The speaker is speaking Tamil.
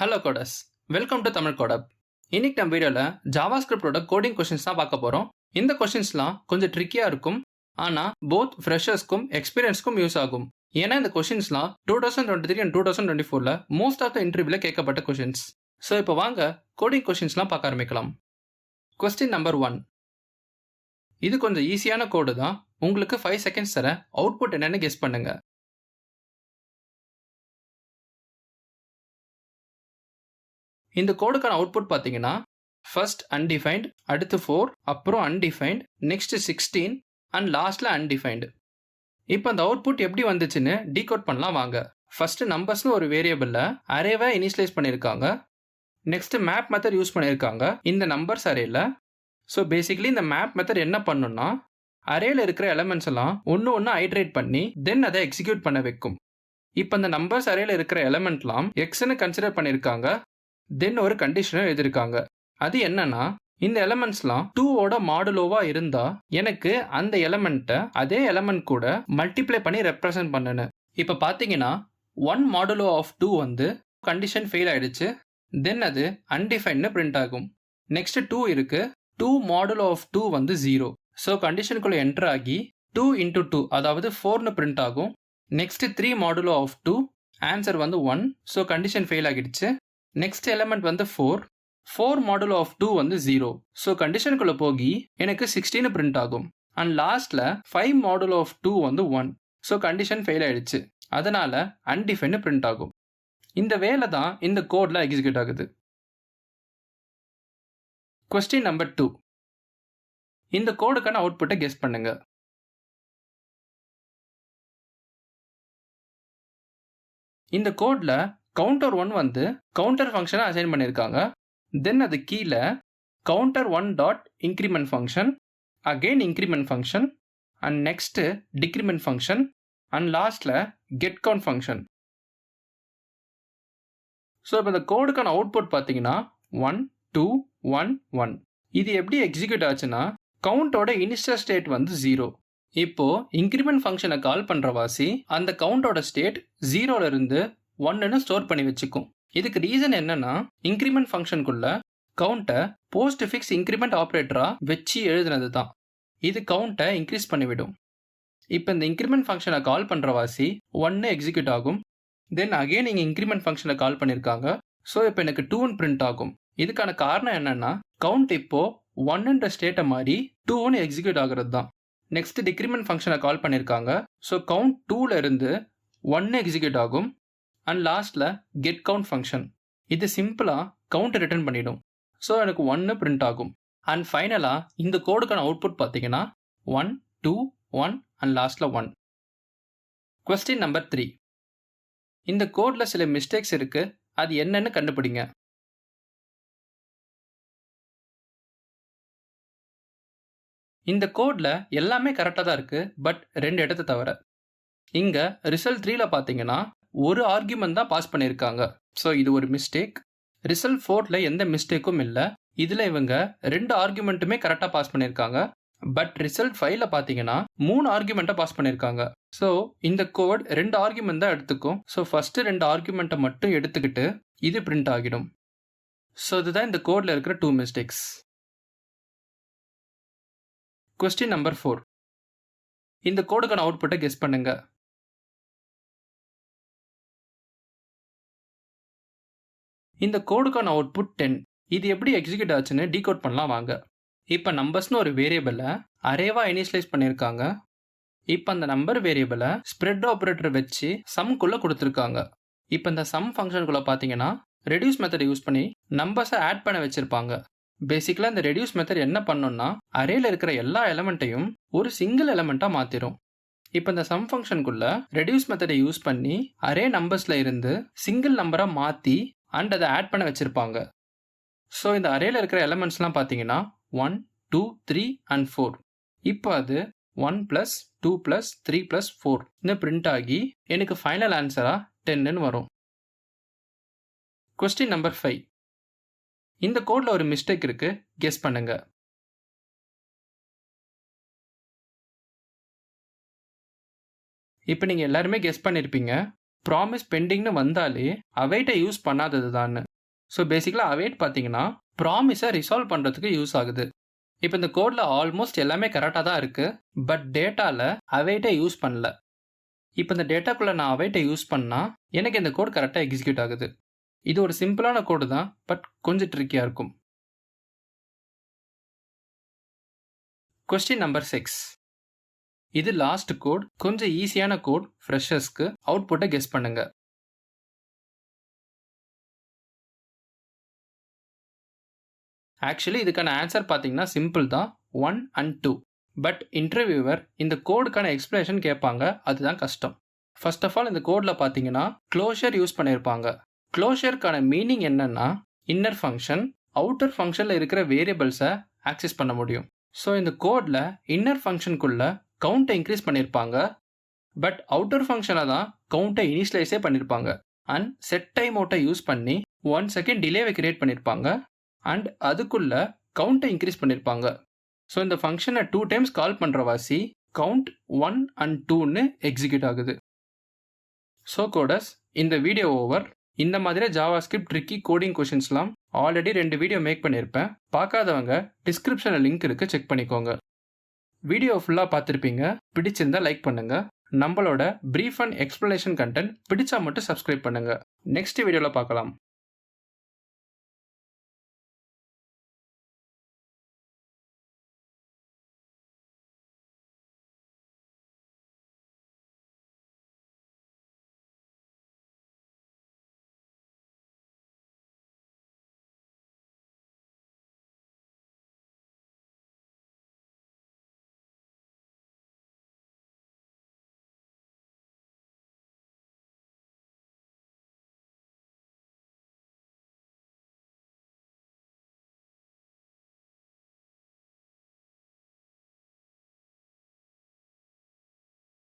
Hello coders, welcome to Tamil கோடப். இன்னைக்கு நம்ம வீடியோவில் ஜாவாஸ்கிரிப்டோட கோடிங் கொஷின்ஸ் தான் பார்க்க போகிறோம். இந்த கொஷின்ஸ்லாம் கொஞ்சம் ட்ரிக்கியாக இருக்கும், ஆனால் போத் ஃப்ரெஷர்ஸ்க்கும் எக்ஸ்பீரியன்ஸ்க்கும் யூஸ் ஆகும். ஏன்னா இந்த கொஷின்ஸ்லாம் 2023 அண்ட் 2024 மோஸ்ட் ஆஃப் த இன்டர்வியூவில் கேட்கப்பட்ட கொஷின்ஸ். ஸோ இப்போ வாங்க கோடிங் கொஷின்ஸ்லாம் பார்க்க ஆரம்பிக்கலாம். Question number 1. இது கொஞ்சம் ஈஸியான கோடு தான். உங்களுக்கு 5 செகண்ட்ஸ் தர, அவுட்புட் என்னன்னு கெஸ் பண்ணுங்க. இந்த கோடுக்கான அவுட்புட் பார்த்தீங்கன்னா ஃபர்ஸ்ட் அன்டிஃபைன்ட், அடுத்து 4, அப்புறம் அன்டிஃபைன்ட், நெக்ஸ்ட் 16 அண்ட் லாஸ்ட்ல அன்டிஃபைன்டு. இப்போ அந்த அவுட்புட் எப்படி வந்துச்சுன்னு டீகோட் பண்ணலாம் வாங்க. ஃபர்ஸ்ட் நம்பர்ஸ்னு ஒரு வேரியபிளில் அரேவை இனிஷியலைஸ் பண்ணியிருக்காங்க. நெக்ஸ்ட் மேப் மெத்தட் யூஸ் பண்ணியிருக்காங்க இந்த நம்பர்ஸ் அரேல. ஸோ பேசிக்கலி இந்த மேப் மெத்தட் என்ன பண்ணுன்னா அரேல இருக்கிற எலமெண்ட்ஸ் எல்லாம் ஒன்று ஒன்று ஐட்ரேட் பண்ணி தென் அதை எக்ஸிக்யூட் பண்ண வைக்கும். இப்போ இந்த நம்பர்ஸ் அரேல இருக்கிற எலமெண்ட்லாம் எக்ஸ்ன்னு கன்சிடர் பண்ணியிருக்காங்க. தென் ஒரு கண்டிஷனை எழுதியிருக்காங்க. அது என்னன்னா இந்த எலமெண்ட்ஸ்லாம் 2ஓட மாடுலோவா இருந்தா எனக்கு அந்த எலமெண்ட்டை அதே எலமெண்ட் கூட மல்டிப்ளை பண்ணி ரெப்ரசன்ட் பண்ணணும். இப்போ பார்த்தீங்கன்னா 1 மாடுலோ ஆஃப் 2 வந்து கண்டிஷன் ஃபெயில் ஆயிடுச்சு. தென் அது அன்டிஃபைன்னு பிரிண்ட் ஆகும். நெக்ஸ்ட் 2 இருக்கு. 2 மாடுலோ ஆஃப் 2 வந்து 0. ஸோ கண்டிஷனுக்குள்ள என்டர் ஆகி 2 into 2 அதாவது 4னு பிரிண்ட் ஆகும். நெக்ஸ்ட் 3 மாடுலோ ஆஃப் 2 ஆன்சர் வந்து 1. ஸோ கண்டிஷன் ஃபெயில் ஆகிடுச்சு. நெக்ஸ்ட் எலமெண்ட் வந்து 4 மாடுலோ ஆஃப் 2 வந்து 0. ஸோ கண்டிஷனுக்குள்ள போகி எனக்கு 16 பிரிண்ட் ஆகும். அண்ட் லாஸ்ட்ல 5 மாடுலோ ஆஃப் 2 வந்து 1. ஸோ கண்டிஷன் ஃபெயில் ஆயிடுச்சு. அதனால அன்டிஃபைன்னு பிரிண்ட் ஆகும். இந்த வேலை தான் இந்த கோட்ல எக்ஸிக்யூட் ஆகுது. Question number 2. இந்த கோடுக்கான அவுட்புட்டை கெஸ் பண்ணுங்க. இந்த கோட்ல கவுண்டர் 1 வந்து கவுண்டர் ஃபங்க்ஷனை அசைன் பண்ணியிருக்காங்க. தென் அது கீழே counter 1 dot increment function, again increment function, and next decrement function, அண்ட் லாஸ்ட்ல கெட் கவுண்ட் ஃபங்க்ஷன். ஸோ இப்போ இந்த கோடுக்கான அவுட்புட் பார்த்தீங்கன்னா 1 2 1 1. இது எப்படி எக்ஸிக்யூட் ஆச்சுன்னா கவுண்டோட இனிஷியல் ஸ்டேட் வந்து 0. இப்போ இன்க்ரிமெண்ட் ஃபங்க்ஷனை கால் பண்ற வாசி அந்த கவுண்டோட ஸ்டேட் 0ல இருந்து 1ன்னு ஸ்டோர் பண்ணி வச்சுக்கும். இதுக்கு ரீசன் என்னன்னா இன்க்ரிமெண்ட் ஃபங்க்ஷனுக்குள்ள கவுண்டை போஸ்ட் ஃபிக்ஸ் இன்க்ரிமெண்ட் ஆப்ரேட்டரா வச்சு எழுதுனது தான். இது கவுண்டை இன்க்ரீஸ் பண்ணிவிடும். இப்போ இந்த இன்க்ரிமெண்ட் ஃபங்க்ஷனை கால் பண்ற வாசி 1 எக்ஸிக்யூட் ஆகும். தென் அகைன் இங்கே இன்க்ரிமெண்ட் ஃபங்க்ஷனை கால் பண்ணியிருக்காங்க. ஸோ இப்போ எனக்கு 2ன்னு பிரிண்ட் ஆகும். இதுக்கான காரணம் என்னன்னா கவுண்ட் இப்போ 1ன்ற ஸ்டேட்டை மாதிரி 2ன்னு எக்ஸிக்யூட் ஆகிறது தான். நெக்ஸ்ட் டிக்ரிமெண்ட் ஃபங்க்ஷனை கால் பண்ணியிருக்காங்க. ஸோ கவுண்ட் 2ல இருந்து 1 எக்ஸிக்யூட் ஆகும். அண்ட் லாஸ்ட்ல கெட் கவுண்ட் ஃபங்க்ஷன் இது சிம்பிளா கவுண்ட் ரிட்டர்ன் பண்ணிடும். ஸோ எனக்கு 1 பிரிண்ட் ஆகும். அண்ட் ஃபைனலா இந்த கோடுக்கான அவுட்புட் பார்த்தீங்கன்னா 1 2 1 அண்ட் லாஸ்ட்ல 1. Question number 3. இந்த கோட்ல சில மிஸ்டேக்ஸ் இருக்கு, அது என்னன்னு கண்டுபிடிங்க. இந்த கோட்ல எல்லாமே கரெக்டாக தான் இருக்கு, பட் 2 இடத்தை தவிர. இங்க ரிசல்ட் 3ல பார்த்தீங்கன்னா ஒரு ஆர்குமெண்ட் தான் பாஸ் பண்ணியிருக்காங்க. ஸோ இது ஒரு மிஸ்டேக். ரிசல்ட் 4ல எந்த மிஸ்டேக்கும் இல்லை. இதில் இவங்க 2 ஆர்குமெண்ட்டுமே கரெக்டாக பாஸ் பண்ணியிருக்காங்க. பட் ரிசல்ட் 5ல பார்த்தீங்கன்னா 3 ஆர்குமெண்ட்டை பாஸ் பண்ணியிருக்காங்க. ஸோ இந்த கோட் 2 ஆர்குமெண்ட் தான் எடுத்துக்கும். ஸோ ஃபர்ஸ்ட் 2 ஆர்குமெண்ட்டை மட்டும் எடுத்துக்கிட்டு இது பிரிண்ட் ஆகிடும். ஸோ இதுதான் இந்த கோட்ல இருக்கிற 2 மிஸ்டேக்ஸ். Question number 4. இந்த கோடுக்கான அவுட்புட்டை கெஸ் பண்ணுங்க. இந்த கோடுக்கான அவுட்புட் 10. இது எப்படி எக்ஸிக்யூட் ஆச்சுன்னு டீகோட் பண்ணலாம் வாங்க. இப்போ நம்பர்ஸ்னு ஒரு வேரியபிளை அரேவா இனிஷியலைஸ் பண்ணியிருக்காங்க. இப்போ அந்த நம்பர் வேரியபிளை ஸ்ப்ரெட் ஆப்ரேட்டர் வச்சு சம்குள்ள கொடுத்துருக்காங்க. இப்போ இந்த சம் ஃபங்க்ஷனுக்குள்ள பார்த்தீங்கன்னா ரெடியூஸ் மெத்தட் யூஸ் பண்ணி நம்பர்ஸை ஆட் பண்ண வச்சிருப்பாங்க. பேசிக்கலாக இந்த ரெடியூஸ் மெத்தட் என்ன பண்ணுன்னா அரேல இருக்கிற எல்லா எலமெண்ட்டையும் ஒரு சிங்கிள் எலமெண்ட்டாக மாற்றிடும். இப்போ இந்த சம் ஃபங்க்ஷனுக்குள்ள ரெடியூஸ் மெத்தடை யூஸ் பண்ணி அரே நம்பர்ஸ்ல இருந்து சிங்கிள் நம்பராக மாற்றி அண்ட் அதை ஆட் பண்ண வச்சிருப்பாங்க. ஸோ இந்த அரேல இருக்கிற எலமெண்ட்ஸ்லாம் பார்த்தீங்கன்னா 1 2 3 அண்ட் 4. இப்போ அது 1 + 2 + 3 + 4ன்னு பிரிண்ட் ஆகி எனக்கு ஃபைனல் ஆன்சரா 10ன்னு வரும். Question number 5. இந்த கோட்ல ஒரு மிஸ்டேக் இருக்கு, கெஸ் பண்ணுங்க. இப்போ நீங்கள் எல்லாருமே கெஸ் பண்ணியிருப்பீங்க ப்ராமிஸ் பெண்டிங்னு வந்தாலே அவைட்டை யூஸ் பண்ணாதது தான். ஸோ பேசிக்கலாக அவைட் பார்த்தீங்கன்னா ப்ராமிஸை ரிசால்வ் பண்ணுறதுக்கு யூஸ் ஆகுது. இப்போ இந்த கோடில் ஆல்மோஸ்ட் எல்லாமே கரெக்டாக தான் இருக்குது, பட் டேட்டாவில் அவைட்டை யூஸ் பண்ணல. இப்போ இந்த டேட்டாக்குள்ளே நான் அவைட்டை யூஸ் பண்ணால் எனக்கு இந்த கோட் கரெக்டாக எக்ஸிக்யூட் ஆகுது. இது ஒரு சிம்பிளான கோடு தான், பட் கொஞ்சம் ட்ரிக்கியாக இருக்கும். Question number 6. இது லாஸ்ட் கோட், கொஞ்சம் ஈஸியான கோட். ஃப்ரெஷர்ஸ்க்கு அவுட்புட்டை கெஸ் பண்ணுங்க. ஆக்சுவலி இதுக்கான ஆன்சர் பார்த்தீங்கன்னா சிம்பிள் தான், 1 and 2. பட் இன்டர்வியூவர் இந்த கோடுக்கான எக்ஸ்பிளேஷன் கேட்பாங்க, அதுதான் கஷ்டம். ஃபர்ஸ்ட் ஆஃப் ஆல் இந்த கோடில் பார்த்தீங்கன்னா க்ளோஷர் யூஸ் பண்ணியிருப்பாங்க. க்ளோஷருக்கான மீனிங் என்னன்னா இன்னர் ஃபங்க்ஷன் அவுட்டர் ஃபங்க்ஷனில் இருக்கிற வேரியபிள்ஸை ஆக்சஸ் பண்ண முடியும். ஸோ இந்த கோடில் இன்னர் ஃபங்க்ஷனுக்குள்ள கவுண்ட்டை இன்க்ரீஸ் பண்ணியிருப்பாங்க, பட் அவுட்டர் ஃபங்க்ஷனில் தான் கவுண்ட்டை இனிஷியலைஸே பண்ணியிருப்பாங்க. அண்ட் செட் டைம் அவுட்டை யூஸ் பண்ணி 1 செகண்ட் டிலேவை கிரியேட் பண்ணியிருப்பாங்க, அண்ட் அதுக்குள்ள கவுண்ட்டை இன்க்ரீஸ் பண்ணியிருப்பாங்க. ஸோ இந்த ஃபங்க்ஷனை 2 டைம்ஸ் கால் பண்ணுற வாசி கவுண்ட் 1 and 2ன்னு எக்ஸிக்யூட் ஆகுது. ஸோ கோடர்ஸ், இந்த வீடியோ ஓவர். இந்த மாதிரி ஜாவாஸ்கிரிப்ட் ட்ரிக்கி கோடிங் கொஷின்ஸ்லாம் ஆல்ரெடி 2 வீடியோ மேக் பண்ணியிருப்பேன். பார்க்காதவங்க டிஸ்கிரிப்ஷனில் லிங்க் இருக்கு, செக் பண்ணிக்கோங்க. வீடியோ ஃபுல்லாக பார்த்துருப்பீங்க. பிடிச்சிருந்தா லைக் பண்ணுங்க. நம்மளோட பிரீஃப் அண்ட் எக்ஸ்பிளனேஷன் கண்டென்ட் பிடிச்சா மட்டும் சப்ஸ்கிரைப் பண்ணுங்க. நெக்ஸ்ட் வீடியோவில் பார்க்கலாம்.